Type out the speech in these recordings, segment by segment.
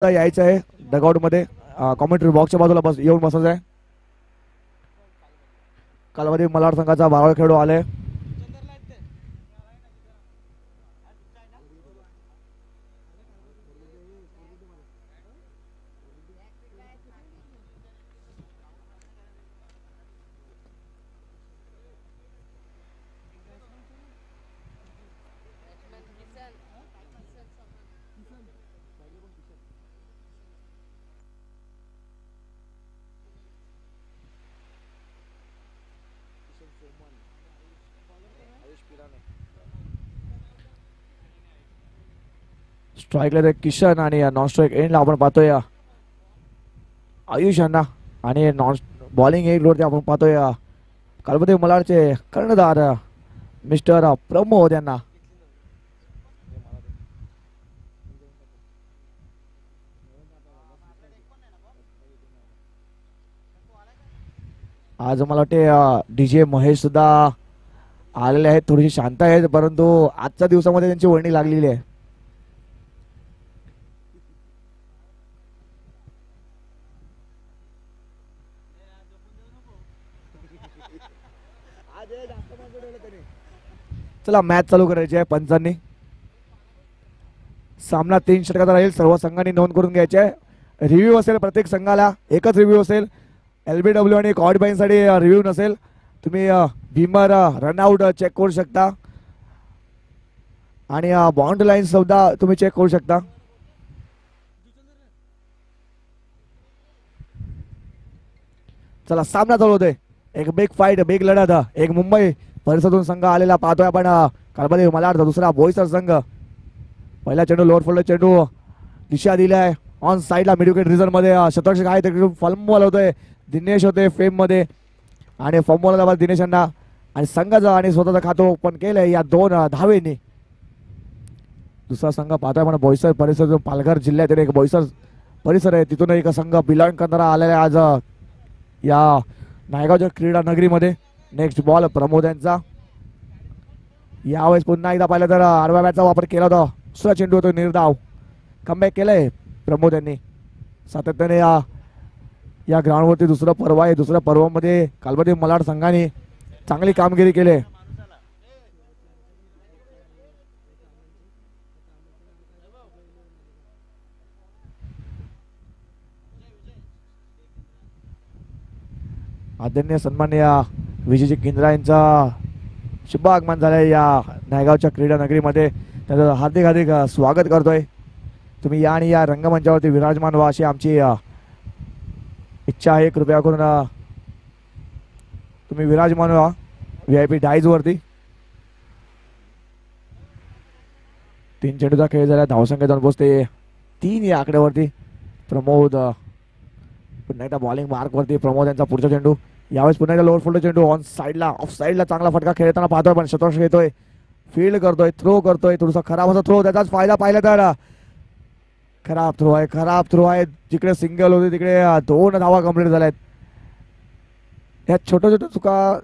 यायचं आहे डगआउट मध्ये, कॉमेंट्री बॉक्सच्या बाजूला येऊन बसायचं आहे. कालमध्ये मलाड संघाचा 12 खेळाडू आले. स्ट्राईकला किशन आणि नॉन स्ट्राईक एंडला आपण पाहतोय आयुष यांना, आणि नॉन बॉलिंग एक वरती आपण पाहतोय कालमध्ये मलाडचे कर्णधार मिस्टर प्रमोद यांना. आज मला वाटते डीजे महेश सुद्धा आलेले आहेत. थोडीशी शांत आहेत, परंतु आजच्या दिवसामध्ये त्यांची वर्णी लागलेली आहे. चला मॅच चालू करायची आहे. पंचांनी सामना 3 षटकाचा राहील. सर्व संघांनी नोंद करून घ्यायची आहे. रिव्ह्यू असेल प्रत्येक संघाला, एकच रिव्ह्यू असेल. LBW आणि कॉड साठी रिव्ह्यू नसेल. तुम्ही भीमर रनआउट चेक करू शकता आणि बाउंड्री लाईन सुद्धा तुम्ही चेक करू शकता. चला सामना चालू होतोय. एक बिग फाईट, बिग लढत. एक मुंबई परिसरातून संघ आलेला पाहतोय आपण. कालमध्ये मलाड दुसरा बोईसर संघ. पहिला चेंडू लोअर फोल्ड चेंडू दिशा दिलाय ऑन साईडला मिड विकेट रिझन मध्ये. शतक काय तिकडून फॉर्मबॉल होतोय. दिनेश होते फेम मध्ये आणि फॉर्मबॉल दिनेश यांना आणि संघाचा आणि स्वतःचा खातो पण केलंय या 2 धावेंनी. दुसरा संघ पाहतोय आपण बोईसर परिसर, पालघर जिल्ह्यातील एक बोईसर परिसर आहे, तिथून एक संघ बिलॉंग करणारा आलेला आहे आज या नायगावच्या क्रीडा नगरीमध्ये. नेक्स्ट बॉल प्रमोद यांचा. यावेळेस पुन्हा एकदा पाहिलं तर आडव्या बॅटचा वापर केला होता. दुसरा चेंडू होतो निर्धाव. कमबॅक केलंय प्रमोद यांनी. सातत्याने या ग्राउंडवरती दुसरं पर्व आहे. दुसऱ्या पर्वामध्ये कालमध्ये मलाड संघाने चांगली कामगिरी केली. आदरणीय सन्माननीय विजयजी किंद्रा यांचा शुभ आगमन झालंय या नायगावच्या क्रीडा नगरीमध्ये. त्याचं हार्दिक हार्दिक स्वागत करतोय. तुम्ही या आणि या रंगमंचावरती विराजमान व्हा अशी आमची इच्छा आहे. कृपया करून तुम्ही विराजमान व्हा VIP डायज वरती. 3 चेंडूचा खेळ झाला. धावसंख्या जाऊन पोहोचते 3 या आकड्यावरती. प्रमोद पुन्हा एकदा बॉलिंग मार्क वरती. प्रमोद यांचा पुढचा चेंडू. यावेळेस पुन्हा एकदा लोअर फोल्ड चेंडू ऑन साईडला ऑफ साईडला चांगला फटका खेळताना पाहतोय. पण शतक घेतोय, फील्ड करतोय, थ्रो करतोय. थोडासा खराब असा थ्रो, त्याचाच फायदा पाहिला तर खराब थ्रो आहे. खराब थ्रो आहे. जिकडे सिंगल होते तिकडे 2 धावा कंप्लीट झाल्यात. या छोट्या छोट्या चुका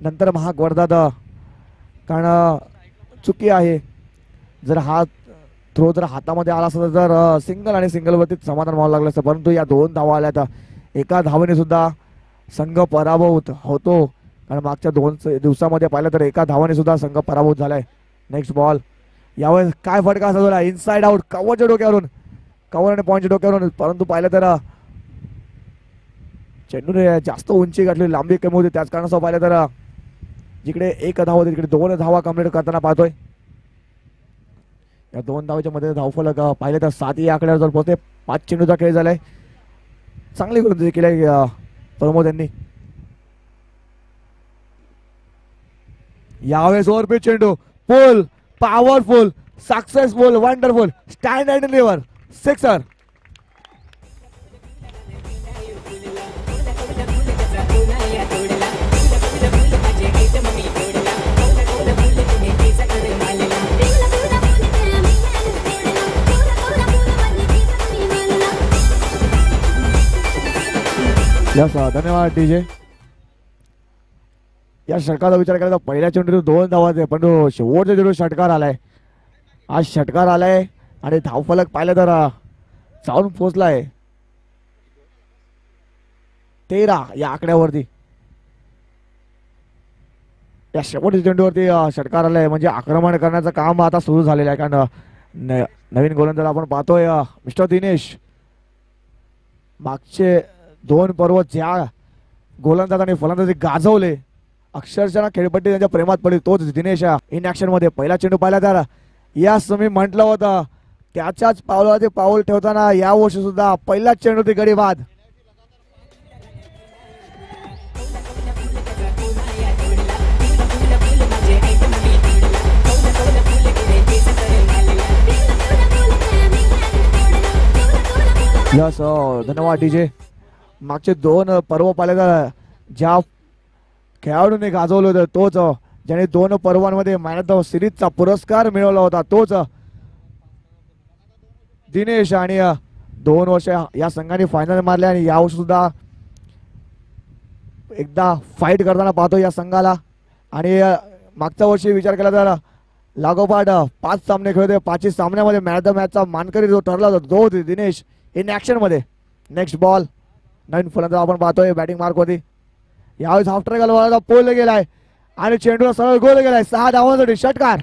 नंतर महाग पडतात, कारण चुकी आहे. जर हा थ्रो जर हातामध्ये आला असता तर सिंगल आणि सिंगल वरती समाधान व्हावं लागलं असतं, परंतु या 2 धावा आल्या. तर एका धावेने सुद्धा संघ पराभूत होतो, कारण मागच्या 2 दिवसामध्ये पाहिलं तर एका धावाने सुद्धा संघ पराभूत झालाय. Next ball. यावेळेस काय फटका असा झाला, इनसाइड आउट, कव्हरच्या डोक्यावरून, कव्हर आणि पॉईंटच्या डोक्यावरून. परंतु पाहिलं तर चेंडूने जास्त उंची गाठली, लांबी कमी होती, त्याच कारणासह पाहिलं तर जिकडे 1 धाव होती तिकडे 2 धावा कंप्लीट करताना पाहतोय. या 2 धावाच्या मध्ये धावफलक पाहिलं तर 7 या आकड्यावर जर पोहोचते. 5 चेंडूचा खेळ झालाय. चांगली गोलंदाजी केली प्रमोद यांनी. यावेळेस ओव्हरपिच चेंडू, pull, powerful, successful, wonderful, stand and deliver, sixer. धन्यवाद डीजे. या षटकाचा विचार केला तर पहिल्या चेंडूत 2 धावाचे, पण शेवटच्या चेंडू षटकार आलाय. आज षटकार आलाय आणि धावफलक पाहिलं तर जाऊन पोहोचलाय 13 या आकड्यावरती. या शेवटच्या चेंडूवरती षटकार आलाय, म्हणजे आक्रमण करण्याचं काम आता सुरू झालेलं आहे. कारण नवीन गोलंदाज आपण पाहतोय मिस्टर दिनेश. मागचे 2 पर्व ज्या गोलंदाजाने फलंदाजी गाजवले, अक्षरशः खेळपट्टी त्यांच्या प्रेमात पडली, तोच दिनेश इन ऍक्शन मध्ये. पहिला चेंडू पाहिला तर यास मी म्हटलं होतं त्याच्याच पावलावरती पाऊल ठेवताना या वर्षी सुद्धा पहिलाच चेंडूवरती गडी बाद. यस, धन्यवाद डीजे. मागचे 2 पर्व पाहिले तर ज्या खेळाडूने गाजवलं होतं, तोच ज्याने 2 पर्वांमध्ये मॅन ऑफ द सिरीजचा पुरस्कार मिळवला होता, तोच दिनेश. आणि 2 वर्ष या संघाने फायनल मारले आणि यावर्षी सुद्धा एकदा फाईट करताना पाहतो या संघाला. आणि मागच्या वर्षी विचार केला तर लागोपाठ 5 सामने खेळते, 5 सामन्यामध्ये मॅन ऑफ द मॅचचा मानकरी जो ठरला होता तो दिनेश इन ऍक्शन मध्ये. Next ball. नवीन फलंदाज आपण पाहतोय बॅटिंग मार्क होती. यावेळेस आफ्टर गलवाला पोल गेलाय आणि चेंडूला सरळ गोल गेलाय. 6 धावांसाठी षटकार.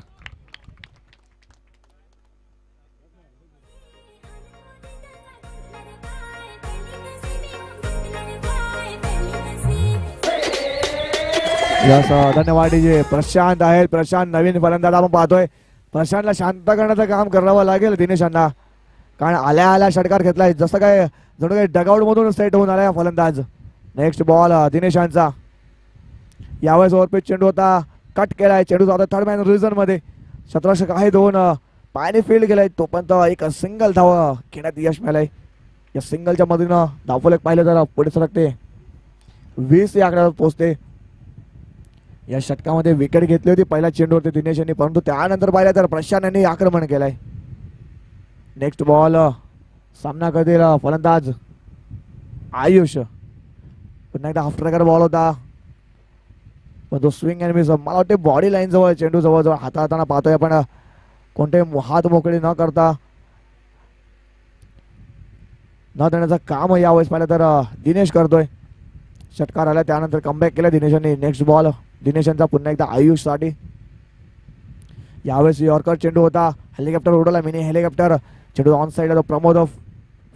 यस, धन्यवाद डीजे. प्रशांत आहे, प्रशांत नवीन फलंदाज आपण पाहतोय. प्रशांतला शांत करण्याचं काम करावं लागेल दिनेशांना, कारण आल्या आल्या षटकार घेतलाय, जसं काय जणू काही डगआउट मधून सेट होऊन आलाय फलंदाज. नेक्स्ट बॉल दिनेशांचा. यावेळेस ओव्हरपिच चेंडू होता, कट केलाय चेंडू जातो थर्ड मॅन रिझन मध्ये. शतरक्षक आहे 2 पायाने फील्ड केलाय, तोपर्यंत एक सिंगल धाव घेण्यात यश मिळालंय. या सिंगलच्या मधून धावफलक पाहिलं तर पुढे सरकते 20 या आकड्यावर पोहोचते. या षटकामध्ये विकेट घेतली होती पहिल्या चेंडूवरती दिनेश यांनी, परंतु त्यानंतर पाहिलं तर प्रशांत यांनी आक्रमण केलंय. Next ball. सामना करतील फलंदाज आयुष. पुन्हा एकदा हाफ ट्रॅकर बॉल होता, पण तो स्विंग अँड मिस. मला वाटते बॉडी लाईन जवळ चेंडू जवळ हाताळताना पाहतोय आपण, कोणते हात मोकळे न करता न देण्याचं काम यावेळेस पाहिलं तर दिनेश करतोय. षटकार आला, त्यानंतर कमबॅक केला दिनेशांनी. नेक्स्ट बॉल दिनेशांचा पुन्हा एकदा आयुष साठी. यावेळेस यॉर्कर चेंडू होता, हेलिकॉप्टर उडवला, मिनी हेलिकॉप्टर. चेंडू ऑन साईड प्रमोद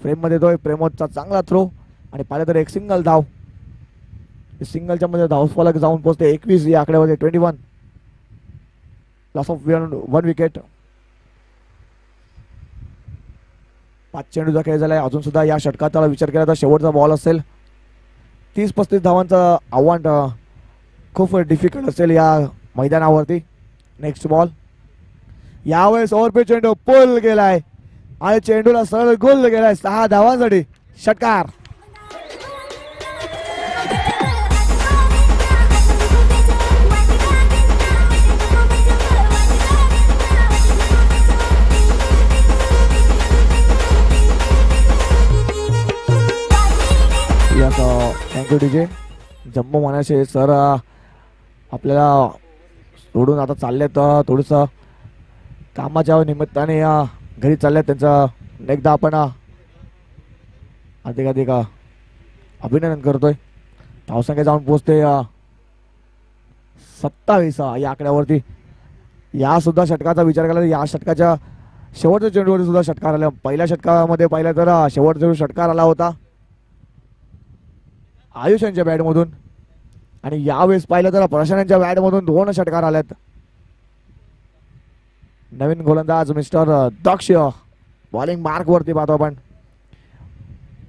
फ्रेम मध्ये येतोय. प्रमोदचा चांगला थ्रो आणि पाहिलं तर एक सिंगल धाव. सिंगलच्या मध्ये धावफलक जाऊन पोहोचते 21 या आकड्यामध्ये. 21 लॉस ऑफ 1 विकेट. 5 चेंडूचा खेळ झालाय अजून सुद्धा. या षटकाचा विचार केला तर शेवटचा बॉल असेल. 30-35 धावांचं आव्हान खूप डिफिकल्ट असेल या मैदानावरती. Next ball. यावेळेस ओव्हरपिच चेंडू पोल गेलाय आणि चेंडूला सरळ गोल गेलाय. 6 धावांसाठी षटकार. Thank you DJ. जम्मू मनाशे सर आपल्याला सोडून आता चाललेत, थोडंसं कामाच्या निमित्ताने घरी चाललेत. त्यांचं एकदा आपण अधिक अभिनंदन करतोय. धावसंख्या जाऊन पोहोचते 27 या आकड्यावरती. या सुद्धा षटकाचा विचार केला तर या षटकाच्या शेवटच्या चेंडूवरती सुद्धा षटकार आला. पहिल्या षटकामध्ये पाहिलं तर शेवटचा षटकार आला होता आयुष यांच्या बॅटमधून, आणि यावेळेस पाहिलं तर प्रशांत यांच्या बॅटमधून 2 षटकार आल्यात. नवीन गोलंदाज मिस्टर दक्ष बॉलिंग मार्क वरती पाहतो आपण.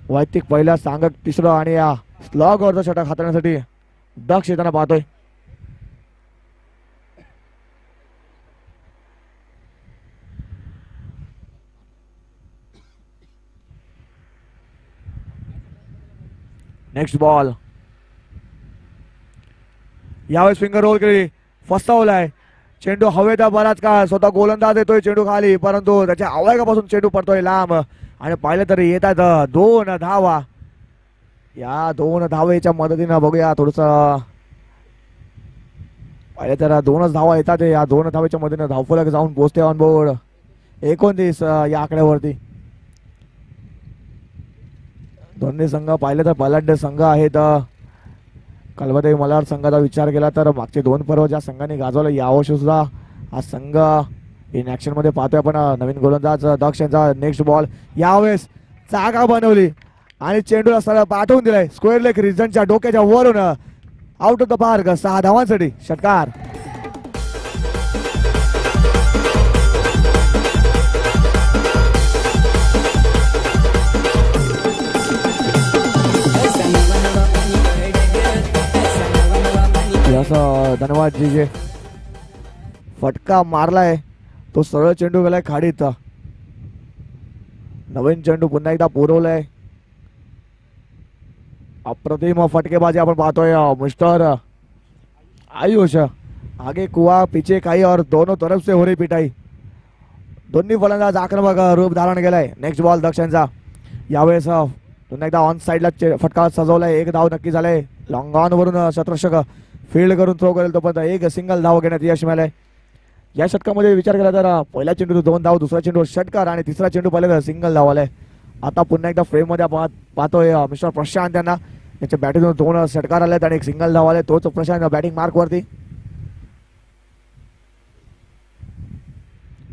वैयक्तिक पहिला, सांघिक तिसरं आणि या स्लॉग वरचा षटक हाताळण्यासाठी दक्ष येताना पाहतोय. Next ball. यावेळेस फिंगर रोल केली, फसवलाय चेंडू हवेत. बराच काळ स्वतः गोलंदाज येतोय चेंडू खाली, परंतु त्याच्या आवागापासून चेंडू पडतोय लांब आणि पाहिलं तरी येतात 2 धावा. या 2 धावेच्या मदतीनं बघूया थोडस, पाहिलं तर 2च धावा येतात. या 2 धावेच्या मदतीनं धावफलक जाऊन पोहोचते ऑन बोर्ड 29 या आकड्यावरती. दोन्ही संघ पाहिले तर बलाढ्य संघ आहेत. कलबते मल्हार संघाचा विचार केला तर मागचे 2 पर्व ज्या संघाने गाजवलं यावर्षी सुद्धा हा संघ इन ऍक्शन मध्ये पाहतोय आपण. नवीन गोलंदाज दक्ष यांचा नेक्स्ट बॉल. यावेळेस जागा बनवली आणि चेंडूला सरळ पाठवून दिलाय स्क्वेअर लेग रिजनच्या डोक्याच्या वरून आउट ऑफ द पार्क. 6 धावांसाठी षटकार. धन्यवाद जी जे फटका मारलाय तो सरळ चेंडू गेलाय खाडीत. नवीन चेंडू पुन्हा एकदा पुरवलाय. अप्रतिम फटकेबाजी आपण पाहतोय. मिस्टर आयुष आगे कुआ पीछे खाई और दोनों तरफ से हो रही पिटाई. दोन्ही फलंदाज आक्रमक रूप धारण केलाय. नेक्स्ट बॉल दक्षिणचा. यावेळेस पुन्हा एकदा ऑन साईडला फटका सजवलाय. 1 धाव नक्की झालाय. लॉंग ऑन वरून शतरक्षक फील्ड करून थ्रो करेल तोपर्यंत एक सिंगल धाव घेण्यात यश मिळालंय. या षटकामध्ये विचार केला तर पहिल्या चेंडू 2 धाव, दुसरा चेंडू षटकार आणि तिसरा चेंडू पाहिलं तर सिंगल धाव आलाय. आता पुन्हा एकदा फ्रेम मध्ये पाहतोय मिस्टर प्रशांत यांना. त्याच्या बॅटिंग 2 षटकार आलेत आणि 1 सिंगल धाव आले. तोच प्रशांत बॅटिंग मार्क वरती.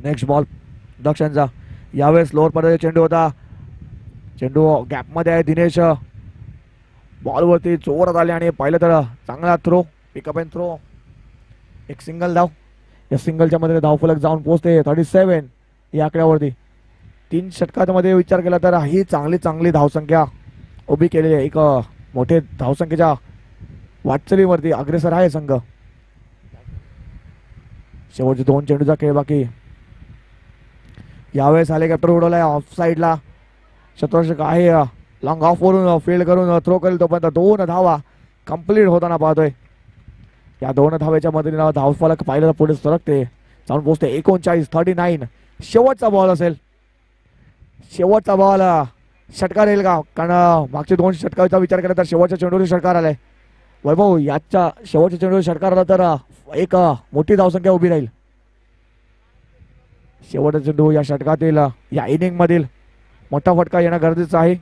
नेक्स्ट बॉल दक्षिणचा. यावेळेस लोअर पडद्याचा चेंडू होता. चेंडू गॅप मध्ये आहे. दिनेश बॉल वरती जोरात आले आणि पाहिलं तर चांगला throw, pickup and throw. 1 single धाव. या सिंगलच्या मध्ये धावफलक जाऊन पोहोचते 37 या आकड्यावरती. 3 षटकांमध्ये विचार केला तर ही चांगली धावसंख्या उभी केलेली आहे. एक मोठे धावसंख्येच्या वाटचालीवरती अग्रेसर आहे संघ. शेवटचे 2 चेंडूचा खेळ बाकी. यावेळेस हेलिकॉप्टर उडवलाय ऑफ साईडला. शतरक्षक आहे लॉंग ऑफ वरून फील्ड करून थ्रो करेल तोपर्यंत 2 धावा कंप्लीट होताना पाहतोय. या 2 धावेच्या मदतीने धावफलक पाहिलं पुढे सरकते जाऊन पोहोचते 39. शेवटचा बॉल असेल. शेवटचा बॉल षटकार येईल का? कारण मागचे 2 षटकाचा विचार केला तर शेवटच्या चेंडूवर षटकार आलाय. वैभव याच्या शेवटच्या चेंडूवर षटकार आला तर एक मोठी धावसंख्या उभी राहील. शेवटचा चेंडू या षटकातील या इनिंग मधील मोठा फटका येणं गरजेचं आहे.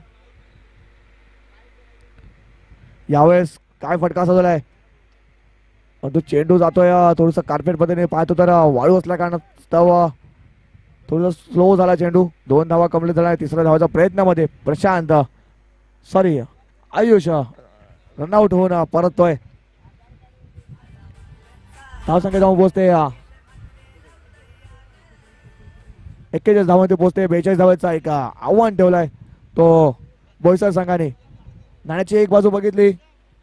यावेळेस काय फटका सजवलाय तो चेंडू जातोय थोडस कार्पेट पद्धतीने पाहतो तर वाळू असल्या कारणास्तव थोडं स्लो झाला चेंडू. 2 धावा कंप्लीट झाला. 3ऱ्या धावाच्या प्रयत्नामध्ये प्रशांत आयुष रनआउट होऊन परततोय. धावसंख्या जाऊन पोहोचते 41 धावांमध्ये पोहोचते. 42 धावांचा एक आव्हान ठेवलाय तो बोईसर संघाने. नाण्याची एक बाजू बघितली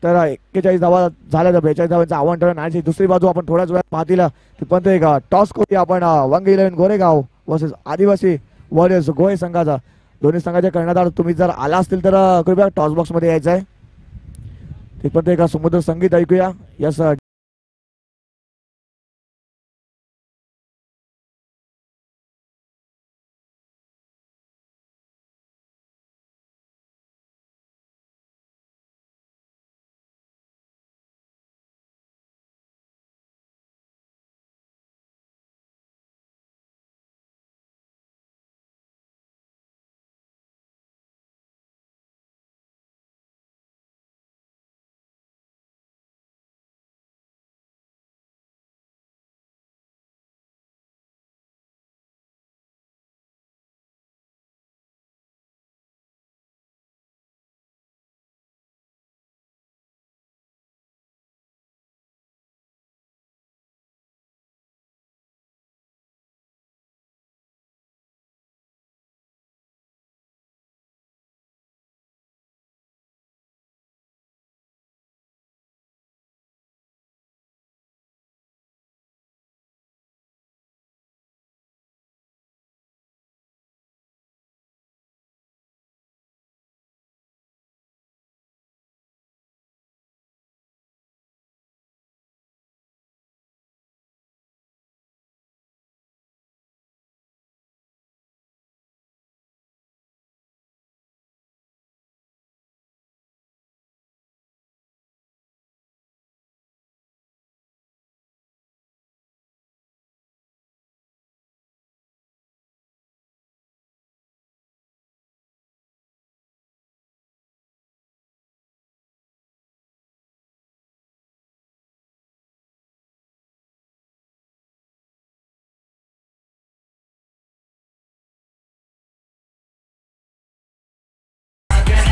तर 41 धावा झाल्या तर 42 धावांचं आव्हान ठेवलं. नाण्याची दुसरी बाजू आपण थोड्याच वेळात पाहतील. तिथपर्यंत एक टॉस करूया आपण. वंग 11 गोरेगाव वर्सेस आदिवासी वॉरियर्स गोहे संघाचा. दोन्ही संघाचे कर्णधार तुम्ही जर आला असतील तर कृपया टॉस बॉक्स मध्ये यायचं आहे. तिथपर्यंत एक सुमधुर संगीत ऐकूया. Yes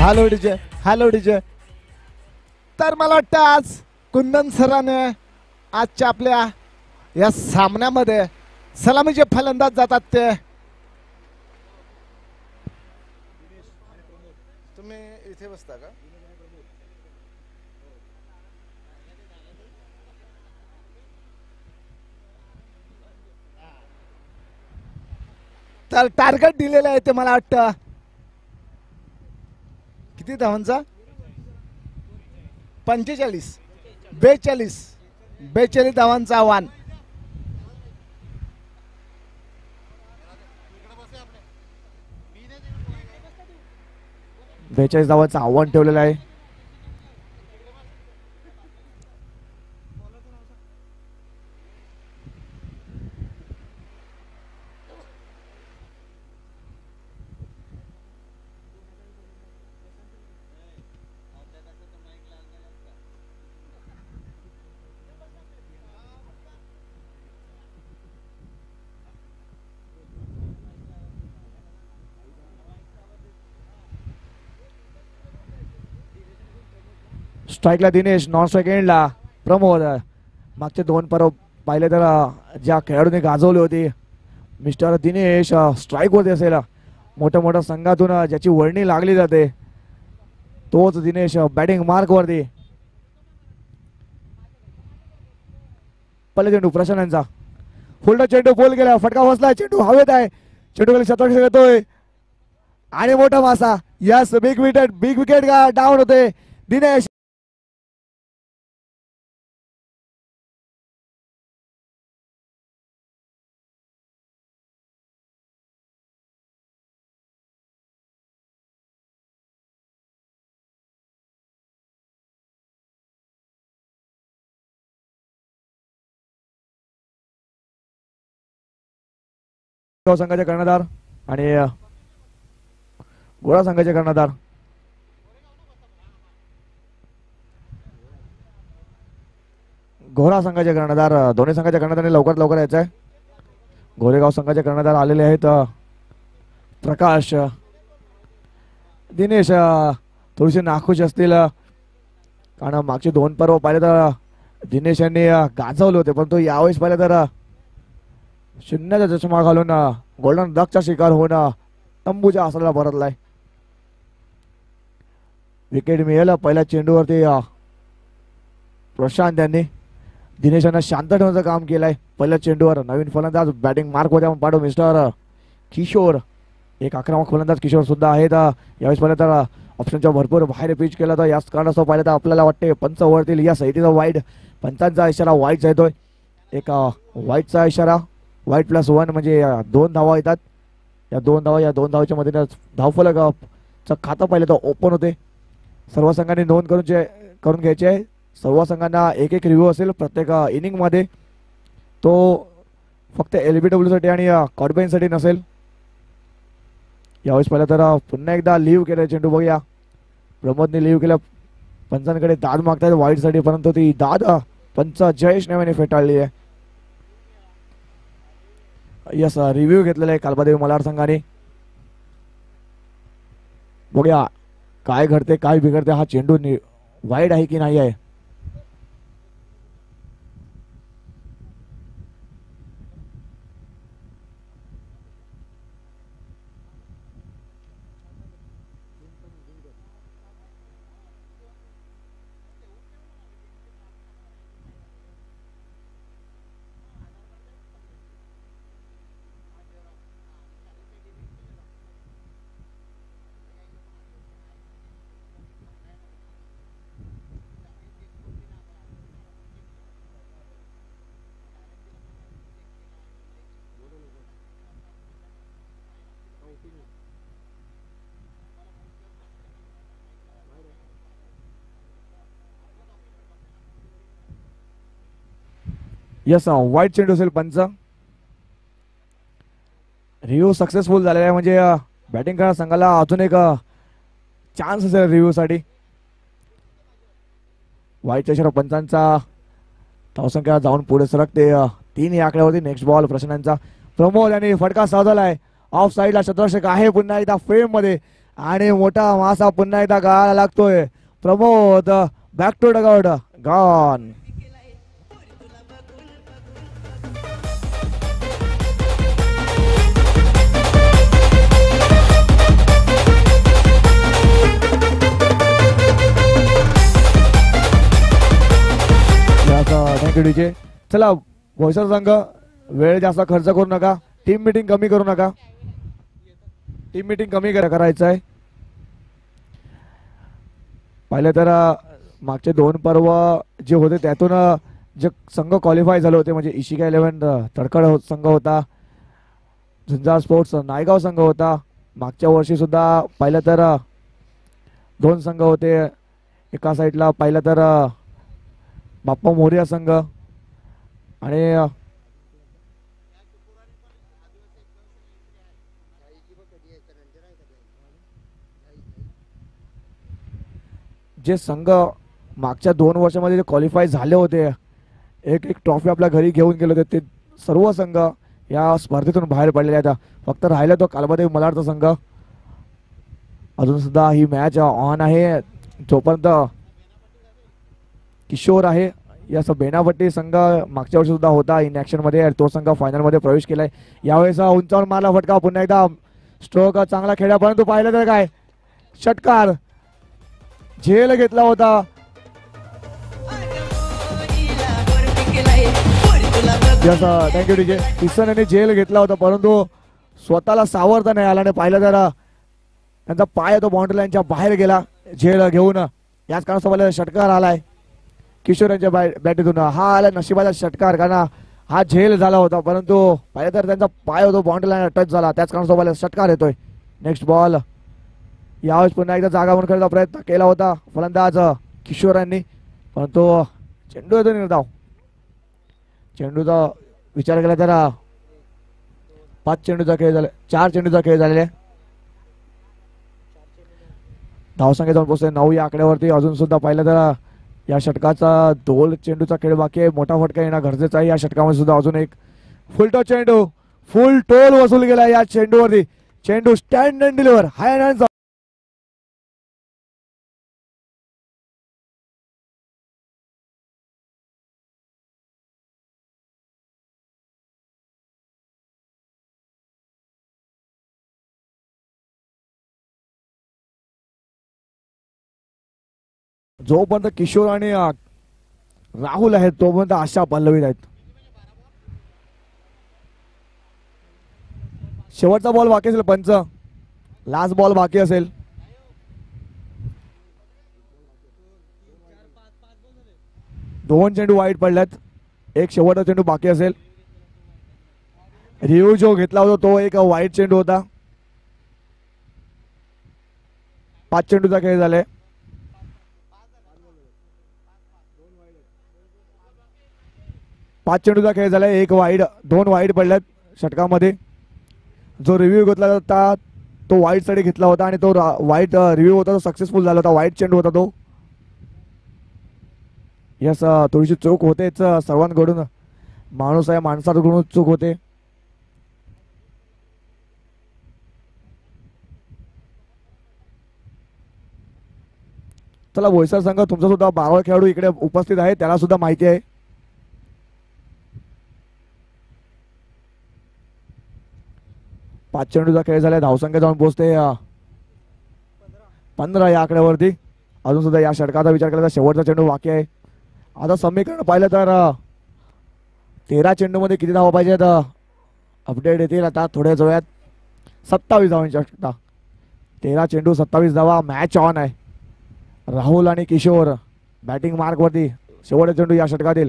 hello DJ, hello DJ. तर मला वाटतं आज कुंदन सराने आजच्या आपल्या या सामन्यामध्ये सलामीचे फलंदाज जातात ते तुम्ही इथे बसता का? तर टार्गेट दिलेलं आहे ते मला वाटतं किती धावांचा 45 42 धावांचं आव्हान. बेचाळीस धावांचं आव्हान ठेवलेलं आहे. स्ट्राईकला दिनेश, नॉन स्ट्राईक एंडला प्रमोद. मागचे दोन पर्व पाहिले तर ज्या खेळाडूंनी गाजवली होती मिस्टर दिनेश स्ट्राईकवरती असेल. मोठ्या मोठ्या संघातून ज्याची वर्णी लागली जाते तोच दिनेश बॅटिंग मार्कवरती. पहिले चेंडू प्रशांत यांचा फुलटा चेंडू बोल गेला, फटका बसला, चेंडू हवेत आहे, चेंडू खाली शतक येतोय आणि मोठा मासा. यस, बिग विकेट डाऊन होते. दिनेश संघाचे कर्णधार आणि गोळा संघाचे कर्णधार गोरा संघाचे कर्णधार दोन्ही संघाच्या कर्णधारांनी लवकरात लवकर यायचं आहे. गोरेगाव संघाचे कर्णधार आलेले आहेत प्रकाश. दिनेश थोडीशी नाखुश असतील कारण मागचे दोन पर्व पाहिले तर दिनेश यांनी गाजवले होते, परंतु यावेळेस पाहिले तर शून्याचा चष्मा घालून गोल्डन डकचा शिकार होऊन तंबूच्या आसराला परतलाय. विकेट मिळेल पहिल्या चेंडूवरती प्रशांत यांनी दिनेश यांना शांत ठेवण्याचं काम केलंय. पहिल्या चेंडूवर नवीन फलंदाज बॅटिंग मार्कमध्ये आपण पाठवू मिस्टर किशोर. एक आक्रमक फलंदाज किशोर सुद्धा आहेत. यावेळेस पाहिलं तर ऑप्शनच्या भरपूर बाहेर पिच केला तर याच कारणास्तव पाहिलं तर आपल्याला वाटते पंच वरतील या साईडचा वाईड. पंचांचा इशारा वाईटचा येतोय. एक वाईटचा इशारा, वाईट +1 म्हणजे 2 धावा येतात. या दोन धावाच्या मध्ये धावफलकाचं खातं पाहिलं तर ओपन होते. सर्व संघांनी नोंद करून घ्यायची आहे. सर्व संघांना एक रिव्ह्यू असेल प्रत्येक इनिंगमध्ये. तो फक्त LBW साठी आणि कॉडबेनसाठी नसेल. यावेळेस पाहिलं तर पुन्हा एकदा लिव्ह केलं चेंडू. बघूया प्रमोदने लिव्ह केलं. पंचांकडे दाद मागतात वाईटसाठी, परंतु ती दाद पंच जयेश नेमाने फेटाळली आहे. यस, रिव्ह्यू घेतलेला आहे कालबादेवी मलाड संघाने. बघूया काय घडते काय बिघडते. हा चेंडू वाईड आहे की नाही आहे. यस, वाईट चेंडू असेल पंच. रिव्ह्यू सक्सेसफुल झालेला आहे म्हणजे बॅटिंग करणाऱ्या संघाला अजून एक चान्स असेल रिव्ह्यू साठी. वाईटच्या इशारा पंचांचा धावसंख्या जाऊन पुढे सरकते 3 या आकड्यावरती. नेक्स्ट बॉल प्रशांतचा. प्रमोद यांनी फटका साधलाय ऑफ साईडला. शतरक्षक आहे पुन्हा एकदा फ्रेम मध्ये आणि मोठा मासा पुन्हा एकदा गाळायला लागतोय. Pramod back to dugout gone. Thank you DJ. चला भोईसर संघ वेळ जास्त खर्च करू नका. टीम मीटिंग कमी करू नका. टीम मीटिंग कमी करायचं आहे. पहिले तर मागचे 2 पर्व जे होते त्यातून जे संघ क्वालिफाय झाले होते म्हणजे इशिका 11 तडकड संघ होता, झुंजार स्पोर्ट्स नायगाव संघ होता. मागच्या वर्षी सुद्धा पाहिलं तर 2 संघ होते. एका साईडला पाहिलं तर बाप्पा मोरिया संघ आणि जे संघ मागच्या 2 वर्षामध्ये जे क्वालिफाय झाले होते, एक ट्रॉफी आपल्या घरी घेऊन गेले होते, ते सर्व संघ या स्पर्धेतून बाहेर पडलेले आहेत. फक्त राहिला तो कालबादेव मलाडचा संघ. अजून सुद्धा ही मॅच ऑन आहे. जोपर्यंत किशोर आहे या बेनापट्टी संघ मागच्या वर्षी सुद्धा होता इन ॲक्शन मध्ये, तो संघ फायनल मध्ये प्रवेश केलाय. यावेळेस उंचावर मारला फटका, पुन्हा एकदा स्ट्रोक चांगला खेळला, परंतु पाहिलं तर काय षटकार झेल घेतला होता. Thank you DJ. किसन यांनी झेल घेतला होता परंतु स्वतःला सावरता नाही आला. आणि पाहिलं तर त्यांचा पाय तो बाउंड्री लाईनच्या बाहेर गेला झेल घेऊन. याच कारणास्तव षटकार आलाय किशोर यांच्या बॅटीतून. हा आला नशिबाचा षटकार, कारण हा झेल झाला होता परंतु पाहिलं तर त्यांचा पाय होतो बाउंड्री लाईन टच झाला, त्याच कारणास्तव षटकार येतोय. Next ball. यावेळेस पुन्हा एकदा जागा बंद करायचा प्रयत्न केला होता फलंदाज किशोरांनी, परंतु चेंडू येतो निर्धाव. चेंडूचा विचार केला तर 5 चेंडूचा खेळ झाला, 4 चेंडूचा खेळ झालेला आहे. धावसंख्या जाऊन पोहोचते 9 या आकड्यावरती. अजून सुद्धा पाहिलं तर या षटकाचा 2 चेंडूचा खेळ बाकी आहे. मोठा फटका येणं गरजेचं आहे. या षटकामध्ये सुद्धा अजून एक फुल टॉस चेंडू, फुल टोल वसूल गेला या चेंडूवरती. चेंडू stand and deliver high hand. जोपर्यंत किशोर आणि राहुल आहेत तोपर्यंत आशा पल्लवीत आहेत. शेवटचा बॉल बाकी असेल पंच, लास्ट बॉल बाकी असेल. दोन चेंडू वाईट पडल्यात, एक शेवटचा चेंडू बाकी असेल. रिव्ह्यू जो घेतला होता तो एक वाईट चेंडू होता. 5 चेंडूचा खेळ झालाय. 5 चेंडूचा खेळ झालाय, एक वाईड, 2 वाईड पडल्यात षटकामध्ये. जो रिव्ह्यू घेतला होता तो वाईट साठी घेतला होता आणि तो वाईट रिव्ह्यू होता तो सक्सेसफुल झाला होता. वाईट चेंडू होता तो. यस, थोडीशी चूक होतेच सर्वांकडून. माणूस आहे, माणसाकडून चूक होते. चला बोईसर संघ तुमचा सुद्धा 12 खेळाडू इकडे उपस्थित आहे, त्याला सुद्धा माहिती आहे. पाच चेंडूचा खेळ झालाय. धावसंख्या जाऊन पोहोचते 15 या आकड्यावरती. अजून सुद्धा या षटकाचा विचार केला तर शेवटचा चेंडू बाकी आहे. आता समीकरण पाहिलं तर 13 चेंडूमध्ये किती धावा पाहिजेत अपडेट येतील आता थोड्याच वेळात. 27 धावांची आवश्यकता. 13 चेंडू 27 धावा. मॅच ऑन आहे. राहुल आणि किशोर बॅटिंग मार्क वरती. शेवटचा चेंडू या षटकातील.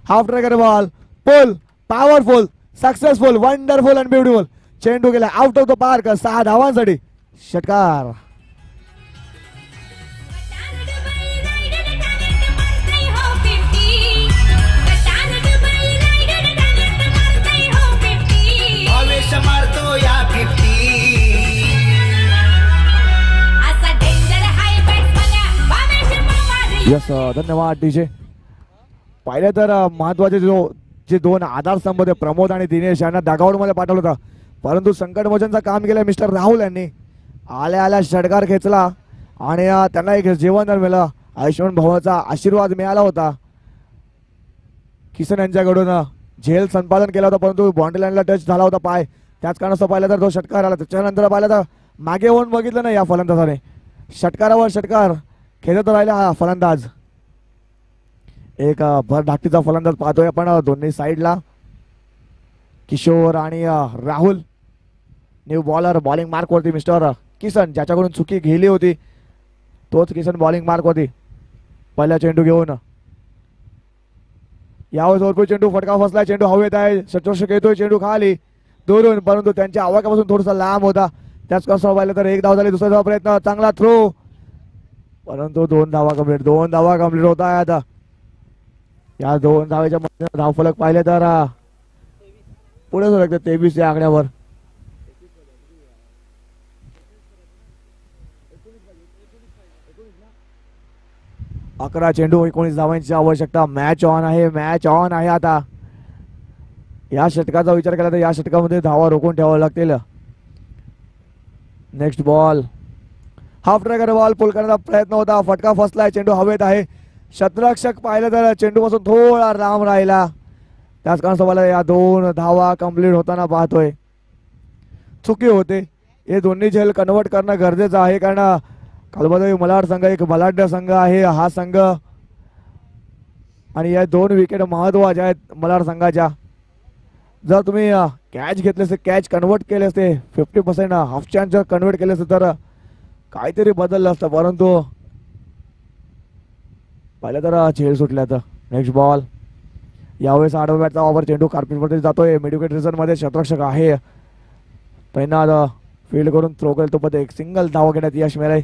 Half tracker ball, pull, powerful, successful, wonderful and beautiful. चेंडू गेला आउट ऑफ द पार्क 6 धावांसाठी. षटकार. यस, धन्यवाद डीजे. पाहिलं तर महत्वाचे जे 2 आधारस्तंभ होते प्रमोद आणि दिनेश यांना डगआउट मध्ये पाठवलं होतं, परंतु संकटमोचनचं काम केलं मिस्टर राहुल यांनी. आल्या आल्या षटकार खेचला आणि त्यांना एक जेवण मिळालं. आयुष्यमान भावाचा आशीर्वाद मिळाला होता. किसन यांच्याकडून झेल संपादन केला होता परंतु बाउंड्री लाईनला टच झाला होता पाय. त्याच कारणास्तव पाहिलं तर तो षटकार आला. त्याच्यानंतर पाहिलं तर मागे होऊन बघितलं नाही या फलंदाजाने. षटकारावर षटकार खेळत राहिला हा फलंदाज. एक भर धाकटीचा फलंदाज पाहतोय आपण दोन्ही साईडला. किशोर आणि Rahul new bowler. Bowling mark वरती मिस्टर किसन, ज्याच्याकडून चुकी गेली होती तोच किसन बॉलिंग मार्क वरती. पहिला चेंडू घेऊन यावेळेस ओरपूर चेंडू फटका फसलाय. चेंडू हवेत आहे. षटरक्षक येतोय चेंडू खाली दुरून परंतु त्यांच्या आवाकापासून थोडासा लांब होता. त्याच कसं पाहिलं तर एक धाव झाली. दुसरा धाव प्रयत्न चांगला थ्रो परंतु 2 धावा कंप्लीट. 2 धावा कंप्लीट होत आहे आता. या 2 धावेच्या मध्ये धावफलक पाहिले तर पुढे जाऊ शकते 23 या आकड्यावर. अकरा चेंडू 19 धावांची आवश्यकता. मॅच ऑन आहे. मॅच ऑन आहे आता. या षटकाचा विचार केला तर या षटकामध्ये धावा रोखून ठेवाव्या लागतील. Next ball half tracker ball pull करण्याचा प्रयत्न होता. फटका फसलाय. चेंडू हवेत आहे. शतरक्षक पाहिलं तर चेंडू पासून थोडा लांब राहिला. त्याच कारणास्तव या 2 धावा कंप्लीट होताना पाहतोय. चुकी होते. हे दोन्ही झेल कन्वर्ट करणं गरजेचं आहे कारण कालबद्ध मलाड संघ एक बलाढ्य संघ आहे हा संघ आणि या 2 विकेट महत्वाच्या आहेत मलाड संघाच्या. जर तुम्ही कॅच घेतले असते, कॅच कन्वर्ट केले असते 50% हाफ चान्स जर कन्वर्ट केले असते तर काहीतरी बदललं असतं परंतु पाहिलं तर झेल सुटल्या. तर नेक्स्ट बॉल यावेळेस आडव्या बॅटचा वापर. चेंडू कार्पेटवरती जातोय. मिडविकेट रिझन मध्ये शतरक्षक आहे तैनात. फील्ड करून थ्रो करेल तो एक सिंगल धाव घेण्यात यश मिळाले.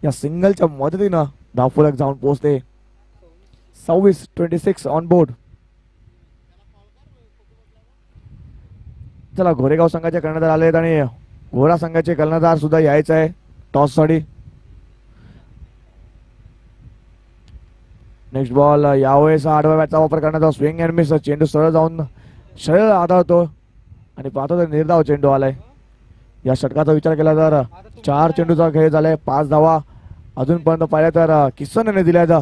या सिंगलच्या मदतीनं धावफलक जाऊन पोहोचते. 26-26 ऑन बोर्ड. चला गोरेगाव संघाचे कर्णधार आले आहेत आणि घोडा संघाचे कर्णधार सुद्धा यायचं आहे टॉस साठी. नेक्स्ट बॉल यावेळेस आडव्या बॅटचा वापर करण्याचा. Swing and miss. चेंडू सरळ जाऊन शरीर आधारतो आणि पाहतो तर निर्धाव चेंडू आलाय. या षटकाचा विचार केला तर 4 चेंडूचा खेळ झालाय. 5 धावा अजूनपर्यंत पाहिल्या तर किसनने दिल्या.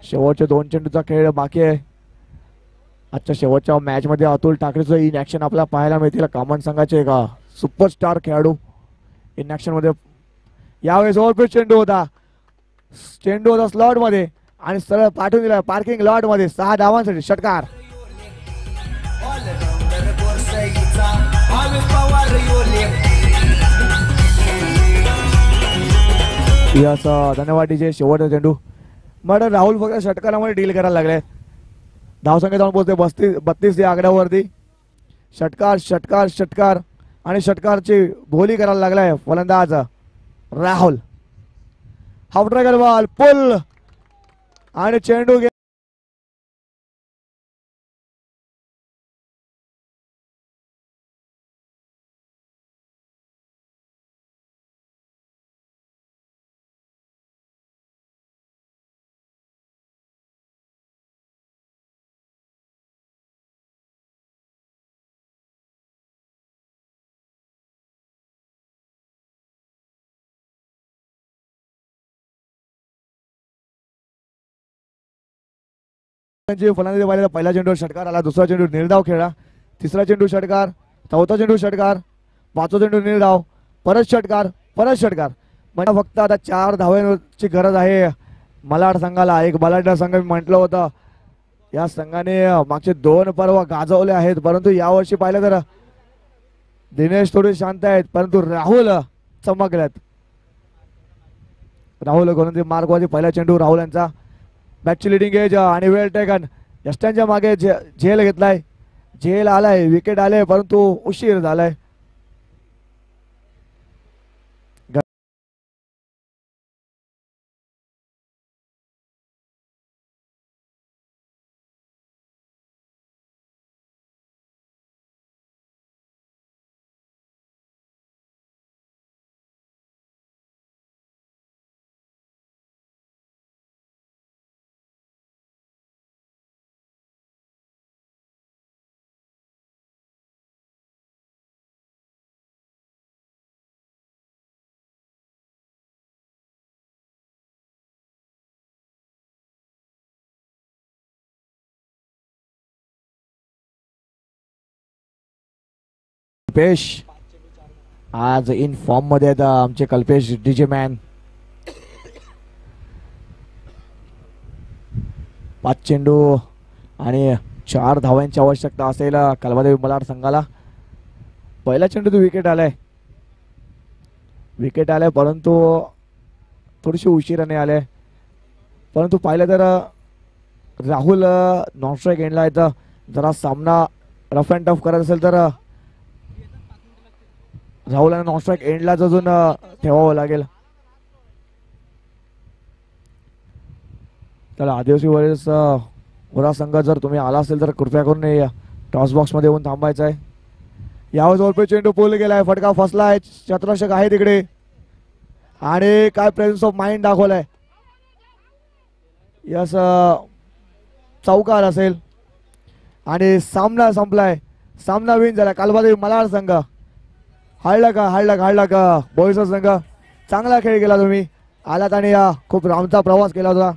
शेवटचे 2 चेंडूचा खेळ बाकी आहे. आजच्या शेवटच्या मॅच मध्ये अतुल ठाकरेचं इन ऍक्शन आपल्याला पाहायला मिळतील. कामन संघाचे एक सुपरस्टार खेळाडू इन ऍक्शन मध्ये. यावेळेस ओव्हरपिच चेंडू होता. चेंडू होता स्लॉट मध्ये आणि सरळ पाठवून दिला पार्किंग लॉट मध्ये. 6 धावांसाठी षटकार. यस धन्यवाद डीजे. शेवटचा चेंडू मग राहुल फक्त षटकारामध्ये डील करायला लागले. धावसंख्या जाऊन पोहोचते 32 या आकड्यावरती. षटकार षटकार षटकार आणि षटकारची बोली करायला लागलाय फलंदाज राहुल. हाफ ट्रॅकर बॉल पुल आणि चेंडू फलंदाजी पाहिजे. पहिला चेंडू षटकार आला. दुसरा चेंडू निर्धाव खेळला. तिसरा चेंडू षटकार. चौथा चेंडू षटकार. 5वा चेंडू निर्धाव. परत षटकार परत षटकार. म्हणजे फक्त आता 4 धावांची गरज आहे मलाड संघाला. एक बलाढ्य संघ म्हटलं होतं. या संघाने मागचे 2 पर्व गाजवले आहेत परंतु यावर्षी पाहिलं तर दिनेश थोडे शांत आहेत परंतु राहुल चमकल्यात. राहुल गोलंदाजी मार्गवरती. पहिला चेंडू राहुल यांचा. बॅटची लिडिंग एज आणि वेल टेकन. यष्ट्यांच्या मागे झेल घेतलाय. झेल आलाय. विकेट आले परंतु उशीर झालाय. कल्पेश आज इन फॉर्म मध्ये आहेत आमचे कल्पेश डीजे मॅन. 5 चेंडू आणि 4 धावांची आवश्यकता असेल कलमादेवी मलाड संघाला. पहिला चेंडू तो विकेट आलाय परंतु थोडीशी उशिराने आले. परंतु पाहिलं तर राहुल नॉन स्ट्राईक एंडला आहे. तर जरा सामना रफ अँड टफ करत असेल तर राहुल नॉन स्ट्राईक एंडलाच अजून ठेवावं लागेल. तर आदिवासी वॉरियर्स गोरा संघ जर तुम्ही आला असेल तर कृपया करून टॉस बॉक्स मध्ये येऊन थांबायचं आहे. यावर जवळपे चेंडू पोल गेलाय. फटका फसलाय. चतुरक्षक आहे तिकडे आणि काय प्रेझेन्स ऑफ माइंड दाखवलाय. यस चौकार असेल आणि सामना संपलाय. सामना विन झाला. कालबादेवी मलाड संघ हाडला का बॉईज संघ चांगला खेळ केला. तुम्ही आलात आणि खूप लांबचा प्रवास केला होता.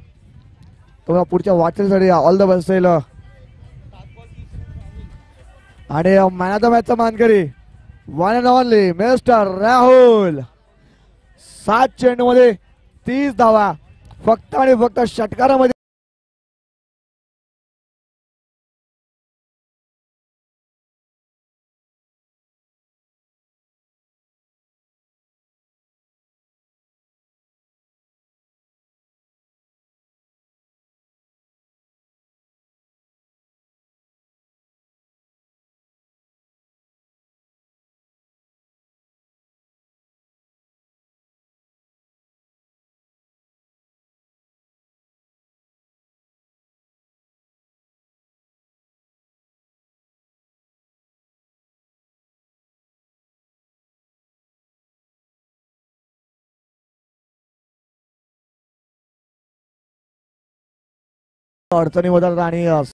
तुम्हाला पुढच्या वाटचालीसाठी ऑल द बेस्ट असेल. आणि मॅन ऑफ द मॅचचा मानकरी one and only mister Rahul. 7 चेंडू मध्ये 30 धावा फक्त आणि फक्त षटकारामध्ये. अडचणी होतात आणि